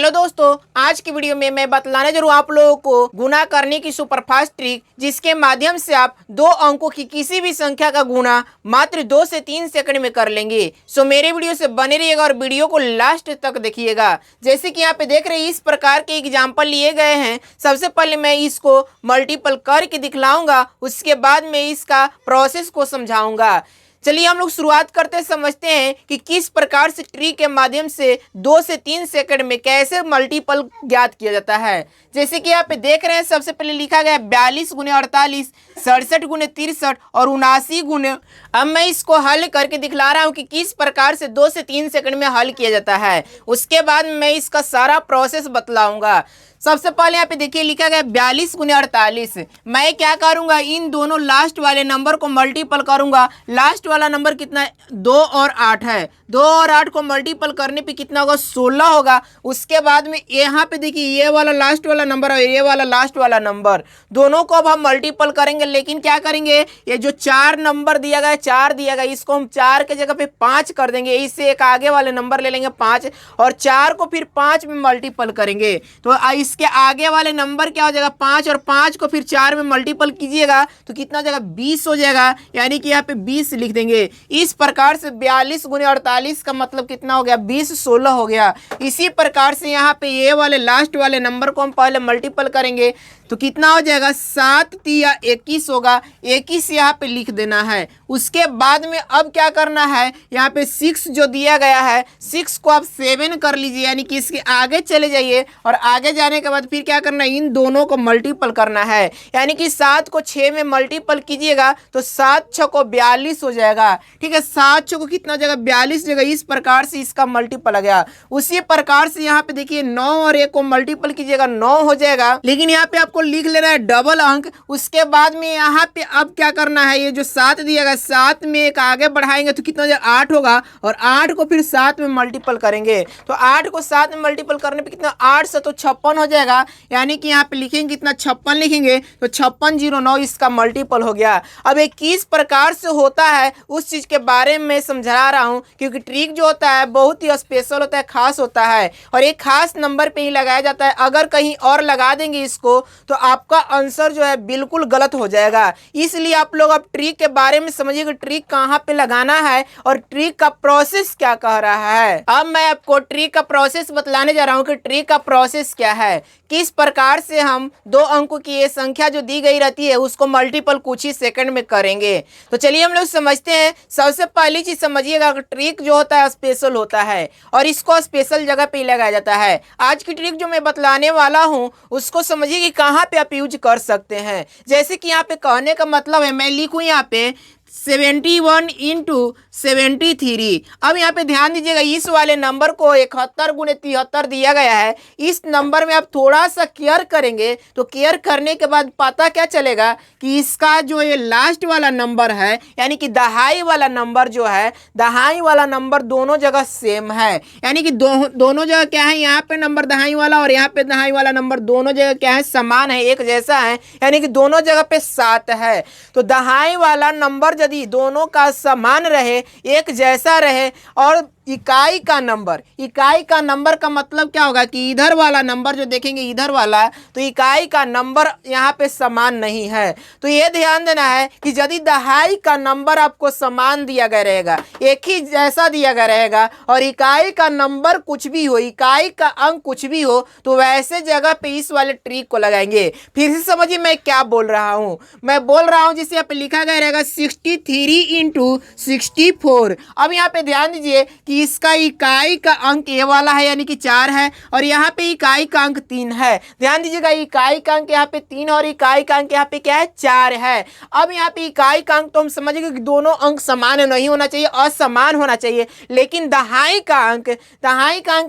Hello दोस्तों, आज की वीडियो में मैं बतलाने जरूर आप लोगों को गुणा करने की सुपरफास्ट ट्रिक, जिसके माध्यम से आप दो अंकों की किसी भी संख्या का गुणा मात्र 2 से 3 सेकंड में कर लेंगे। सो मेरे वीडियो से बने रहिएगा और वीडियो को लास्ट तक देखिएगा। जैसे कि यहाँ पे देख रहे हैं, इस प्रकार के एग्जाम्पल लिए गए हैं। सबसे पहले मैं इसको मल्टीपल करके दिखलाऊंगा, उसके बाद मैं इसका प्रोसेस को समझाऊंगा। चलिए हम लोग शुरुआत करते समझते हैं कि किस प्रकार से ट्रिक के माध्यम से 2 से 3 सेकंड में कैसे मल्टीपल ज्ञात किया जाता है। जैसे कि यहाँ पे देख रहे हैं, सबसे पहले लिखा गया 42 गुने 48, 67 गुने 63 और 79 गुने। अब मैं इसको हल करके दिखला रहा हूँ कि किस प्रकार से 2 से 3 सेकंड में हल किया जाता है। उसके बाद मैं इसका सारा प्रोसेस बतलाऊंगा। सबसे पहले यहाँ पे देखिए लिखा गया 42 गुने 48। मैं क्या करूंगा, इन दोनों लास्ट वाले नंबर को मल्टीपल करूंगा। लास्ट वाला नंबर कितना है? 2 और 8 है। 2 और 8 को मल्टीपल करने पे कितना होगा? 16 होगा। उसके बाद में यहाँ पे देखिए ये वाला लास्ट वाला नंबर और ये वाला लास्ट वाला नंबर, दोनों को अब हम मल्टीपल करेंगे। लेकिन क्या करेंगे, ये जो 4 नंबर दिया गया, 4 दिया गया, इसको हम 4 के जगह पे 5 कर देंगे। इससे एक आगे वाले नंबर ले लेंगे 5 और 4 को फिर 5 में मल्टीपल करेंगे। तो इसके आगे वाले नंबर क्या हो जाएगा? 5 और 5 को फिर 4 में मल्टीपल कीजिएगा तो कितना हो जाएगा? 20 हो जाएगा। यानी कि यहाँ पे 20 लिख देंगे। इस प्रकार से 42 गुने 48 का मतलब कितना हो गया? 20 16 हो गया। इसी प्रकार से यहाँ पे ये वाले लास्ट वाले नंबर को हम पहले मल्टीपल करेंगे तो कितना हो जाएगा? 7 तिया 21 होगा। 21 यहाँ पे लिख देना है। उसके बाद में अब क्या करना है, यहाँ पे 6 जो दिया गया है, 6 को आप 7 कर लीजिए, यानी कि इसके आगे चले जाइए और आगे जाने के बाद फिर क्या करना है, इन दोनों को मल्टीपल करना है। यानी कि 7 को 6 में मल्टीपल कीजिएगा तो 7 6 को 42 हो जाएगा। ठीक है, 7 6 को कितना हो जाएगा? 42 जगह। इस प्रकार से इसका मल्टीपल आ गया। उसी प्रकार से यहाँ पे देखिए 9 और 1 को मल्टीपल कीजिएगा, 9 हो जाएगा। लेकिन यहाँ पे आपको लिख लेना है डबल अंक। उसके बाद में यहाँ पे अब क्या करना है, ये जो 7 दिया गया, 7 में एक आगे बढ़ाएंगे तो कितना हो जाएगा? 8 होगा और 8 को फिर 7 में मल्टीपल करेंगे तो 8 को 7 में मल्टीपल करने पे कितना? 8 से तो 56 हो जाएगा। यानी कि यहाँ पे लिखेंगे कितना? 56 लिखेंगे तो 5609 इसका मल्टीपल हो गया। अब ये किस प्रकार से होता है उस चीज के बारे में समझा रहा हूँ, क्योंकि ट्रिक जो होता है बहुत ही स्पेशल होता है, खास होता है और एक खास नंबर पे ही लगाया जाता है। अगर कहीं और लगा देंगे इसको तो आपका आंसर जो है बिल्कुल गलत हो जाएगा। इसलिए आप लोग अब ट्रिक के बारे में समझिए कि ट्रिक कहाँ पे लगाना है और ट्रिक का प्रोसेस क्या कह रहा है। अब मैं आपको ट्रिक का प्रोसेस बतलाने जा रहा हूँ कि ट्रिक का प्रोसेस क्या है, किस प्रकार से हम 2 अंकों की ये संख्या जो दी गई रहती है उसको मल्टीपल कुछ ही सेकंड में करेंगे। तो चलिए हम लोग समझते हैं। सबसे पहली चीज समझिएगा कि ट्रिक जो होता है स्पेशल होता है और इसको स्पेशल जगह पे ही लगाया जाता है। आज की ट्रिक जो मैं बतलाने वाला हूँ उसको समझिए कि कहाँ पे आप यूज कर सकते हैं। जैसे कि यहाँ पे कहने का मतलब है, मैं लिखूँ यहाँ पे 71 इंटू 73। अब यहाँ पे ध्यान दीजिएगा, इस वाले नंबर को 71 गुने 73 दिया गया है। इस नंबर में आप थोड़ा सा केयर करेंगे तो केयर करने के बाद पता क्या चलेगा कि इसका जो ये लास्ट वाला नंबर है, यानी कि दहाई वाला नंबर जो है, दहाई वाला नंबर दोनों जगह सेम है। यानी कि दोनों जगह क्या है, यहाँ पे नंबर दहाई वाला और यहाँ पे दहाई वाला नंबर दोनों जगह क्या है? समान है, एक जैसा है। यानी कि दोनों जगह पे 7 है। तो दहाई वाला नंबर यदि दोनों का समान रहे, एक जैसा रहे और इकाई का नंबर का मतलब क्या होगा कि इधर वाला नंबर जो देखेंगे, इधर वाला, तो इकाई का नंबर यहाँ पे समान नहीं है। तो ये ध्यान देना है कि यदि दहाई का नंबर आपको समान दिया गया रहेगा, एक ही जैसा दिया गया रहेगा और इकाई का नंबर कुछ भी हो, इकाई का अंक कुछ भी हो, तो वैसे जगह पे इस वाले ट्रिक को लगाएंगे। फिर से समझिए मैं क्या बोल रहा हूँ। मैं बोल रहा हूँ जिसे यहाँ पे लिखा गया रहेगा 63 इंटू 64। अब यहाँ पे ध्यान दीजिए कि इसका इकाई का अंक ये वाला है, यानी कि 4 है और यहाँ पे इकाई का अंक 3 है। ध्यान दीजिएगा, इकाई का अंक यहाँ पे 3 और इकाई का अंक यहाँ पे क्या है? 4 है। अब यहाँ पे इकाई का अंक तो हम समझेंगे कि दोनों अंक समान नहीं होना चाहिए, असमान होना चाहिए। लेकिन दहाई का अंक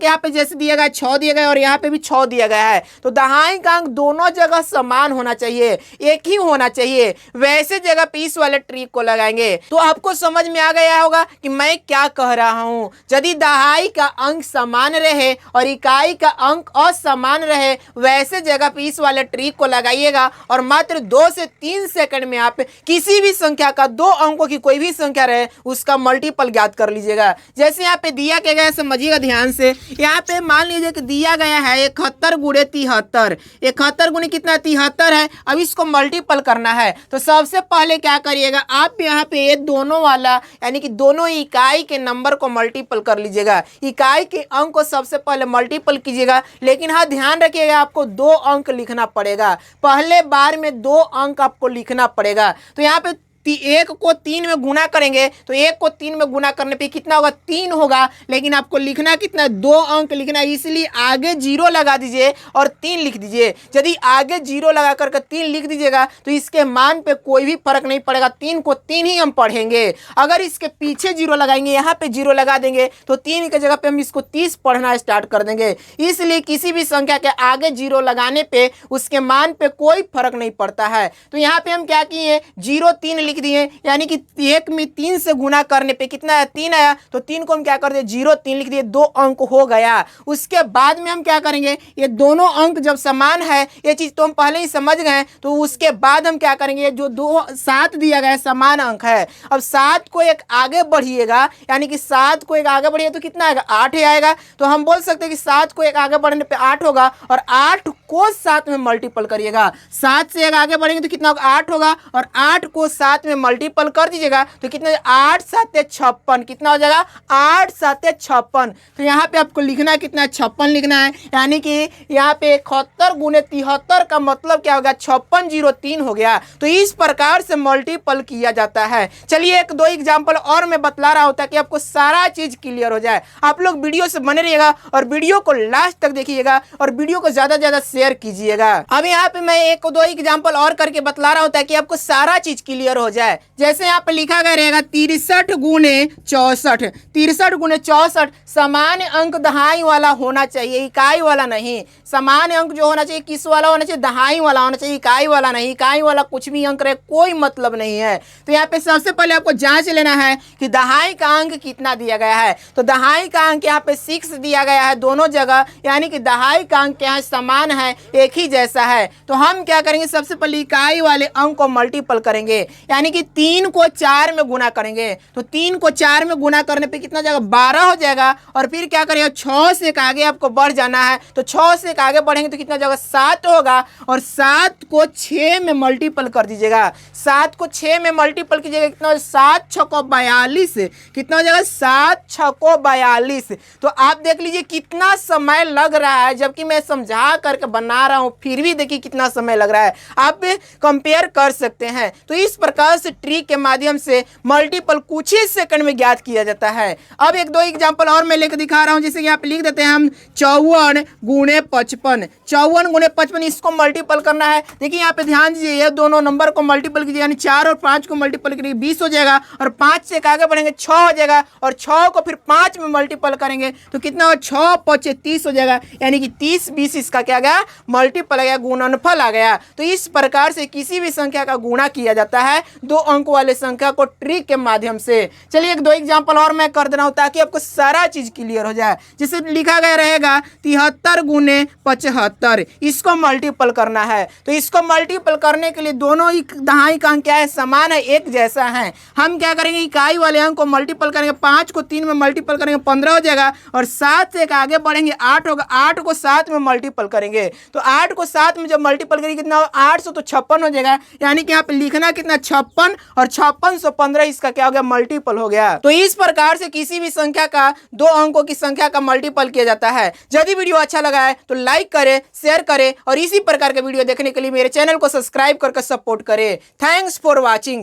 यहाँ पे जैसे दिया गया 6 दिया गया और यहाँ पे भी 6 दिया गया है, तो दहाई का अंक दोनों जगह समान होना चाहिए, एक ही होना चाहिए। वैसे जगह पे इस वाले ट्रिक को लगाएंगे तो आपको समझ में आ गया होगा कि मैं क्या कह रहा हूँ। यदि दहाई का अंक समान रहे और इकाई का अंक असमान रहे वैसे जगह पे इस वाले ट्रिक को लगाइएगा और मात्र 2 से 3 सेकंड में आप किसी भी संख्या का 2 अंकों की कोई भी संख्या रहे उसका मल्टीपल ज्ञात कर लीजिएगा। जैसे यहाँ पे दिया क्या गया है समझिएगा ध्यान से। यहाँ पे मान लीजिए कि दिया गया है 71 गुणे 73, 71 गुणे कितना 73 है। अब इसको मल्टीपल करना है तो सबसे पहले क्या करिएगा आप यहाँ पे ये दोनों वाला यानी कि दोनों इकाई के नंबर को मल्टीपल कर लीजिएगा। इकाई के अंक को सबसे पहले मल्टीपल कीजिएगा, लेकिन हाँ ध्यान रखिएगा आपको 2 अंक लिखना पड़ेगा। पहले बार में 2 अंक आपको लिखना पड़ेगा। तो यहाँ पे 1 को 3 में गुना करेंगे तो 1 को 3 में गुना करने पे कितना होगा 3 होगा, लेकिन आपको लिखना कितना 2 अंक लिखना है, इसलिए आगे 0 लगा दीजिए और 3 लिख दीजिए। यदि आगे 0 लगा करके 3 लिख दीजिएगा तो इसके मान पे कोई भी फर्क नहीं पड़ेगा, 3 को 3 ही हम पढ़ेंगे। अगर इसके पीछे 0 लगाएंगे यहाँ पे 0 लगा देंगे तो 3 की जगह पे हम इसको 30 पढ़ना स्टार्ट कर देंगे। इसलिए किसी भी संख्या के आगे 0 लगाने पे उसके मान पे कोई फर्क नहीं पड़ता है। तो यहाँ पे हम क्या किए 0 3 लिख दिए, यानी कि 1 में 3 से गुना करने पे कितना है 3 आया, तो 3 को हम क्या कर दिए 0 3 लिख दिए, 2 अंक हो गया। उसके बाद में हम क्या करेंगे ये दोनों अंक जब समान है ये चीज तो हम पहले ही समझ गए, तो उसके बाद हम क्या करेंगे जो 7 दिया गया है समान अंक है। अब 7 को एक आगे बढ़िएगा, यानी कि 7 को एक आगे बढ़िए तो कितना आएगा 8 ही आएगा। तो हम बोल सकते हैं कि 7 को एक आगे बढ़ने पे 8 होगा और 8 को 7 में मल्टीपल करिएगा। 7 से एक आगे बढ़ेंगे तो कितना होगा 8 होगा और 8 को 7 में मल्टीपल कर दीजिएगा तो कितना 8 7 56, कितना हो जाएगा 8 7 56। तो यहाँ पे आपको लिखना कितना 56 लिखना है, यानी कि यहाँ पे 71 गुणे 73 का मतलब क्या होगा 5603 हो गया। तो इस प्रकार से मल्टीपल किया जाता है। चलिए 1-2 एग्जाम्पल और मैं बतला रहा हूँ ताकि आपको सारा चीज क्लियर हो जाए। आप लोग वीडियो से बने रहिएगा और वीडियो को लास्ट तक देखिएगा और वीडियो को ज्यादा से ज्यादा शेयर कीजिएगा। अब यहाँ पे मैं 1-2 एग्जाम्पल और करके बतला रहा हूँ ताकि आपको सारा चीज क्लियर हो जाए। जैसे यहाँ पे लिखा गया रहेगा 63 गुणे 64, 63 गुणे 64 समान अंक दहाई वाला होना चाहिए, इकाई वाला नहीं। समान अंक जो होना चाहिए किस वाला होना चाहिए दहाई वाला होना चाहिए, इकाई वाला नहीं। इकाई वाला कुछ भी अंक रहे कोई मतलब नहीं है। तो यहाँ पे सबसे पहले आपको जांच लेना है कि दहाई का अंक कितना दिया गया है। तो दहाई का अंक यहाँ पे 6 दिया गया है दोनों जगह, यानी कि दहाई का अंक यहाँ समान है, एक ही जैसा है। तो हम क्या करेंगे सबसे पहले इकाई वाले अंक को मल्टीपल करेंगे, यानी कि 3 को 4 में गुना करेंगे। तो 3 को 4 में गुना करने पे कितना जाएगा 12 हो जाएगा। और फिर क्या करेंगे 6 से एक आगे आपको बढ़ जाना है, तो 6 से एक आगे बढ़ेंगे तो कितना जाएगा 7 होगा और 7 को 6 में मल्टीपल कर दीजिएगा। 7 को 6 में मल्टीपल कीजिएगा कितना 7 6 को 42, कितना हो जाएगा 7 6 को 42। तो आप देख लीजिए कितना समय लग रहा है, जबकि मैं समझा करके बना रहा हूं फिर भी देखिए कितना समय लग रहा है। आप कंपेयर कर सकते हैं। तो इस प्रकार से ट्रिक के माध्यम से मल्टीपल कुछ ही सेकंड में ज्ञात किया जाता है। अब 1-2 एग्जाम्पल और मैं लेकर दिखा रहा हूं। जैसे यहाँ पे लिख देते हैं हम 54 गुणे 55, 54 गुणे 55 इसको मल्टीपल करना है। देखिए यहाँ पे ध्यान दीजिए ये दोनों नंबर को मल्टीपल कीजिए, यानी 4 और 5 को मल्टीपल करेंगे 20 हो जाएगा और 5 से आगे बढ़ेंगे 6 हो जाएगा और 6 को फिर 5 में मल्टीपल करेंगे तो कितना हो 6 5 30 हो जाएगा, यानी कि 30 20 इसका क्या गया मल्टीपल आ गया, गुणनफल आ गया। तो इस प्रकार से किसी भी संख्या का गुणा किया जाता है 2 अंक वाले संख्या को ट्रिक के माध्यम से। चलिए 1-2 एग्जाम्पल और मैं कर दे रहा हूं ताकि आपको सारा चीज क्लियर हो जाए। जैसे लिखा गया रहेगा 73 गुणे 75, इसको मल्टीपल करना है। तो इसको मल्टीपल करने के लिए दोनों ही दहाई का अंक क्या है समान है, एक जैसा है। हम क्या करेंगे इकाई वाले अंक को मल्टीपल करेंगे, 5 को 3 में मल्टीपल करेंगे 15 हो जाएगा और 7 से एक आगे बढ़ेंगे 8 होगा, 8 को 7 में मल्टीपल करेंगे। तो 8 को 7 में जब मल्टीपल करेंगे कितना 800 तो 56 हो जाएगा, यानी कि यहाँ पे लिखना कितना 56 और 5615 इसका क्या हो गया मल्टीपल हो गया। तो इस प्रकार से किसी भी संख्या का 2 अंकों की संख्या का मल्टीपल किया जाता है। यदि वीडियो अच्छा लगा है तो लाइक करें, शेयर करें और इसी प्रकार के वीडियो देखने के लिए मेरे चैनल को सब्सक्राइब करके सपोर्ट करें। Thanks for watching.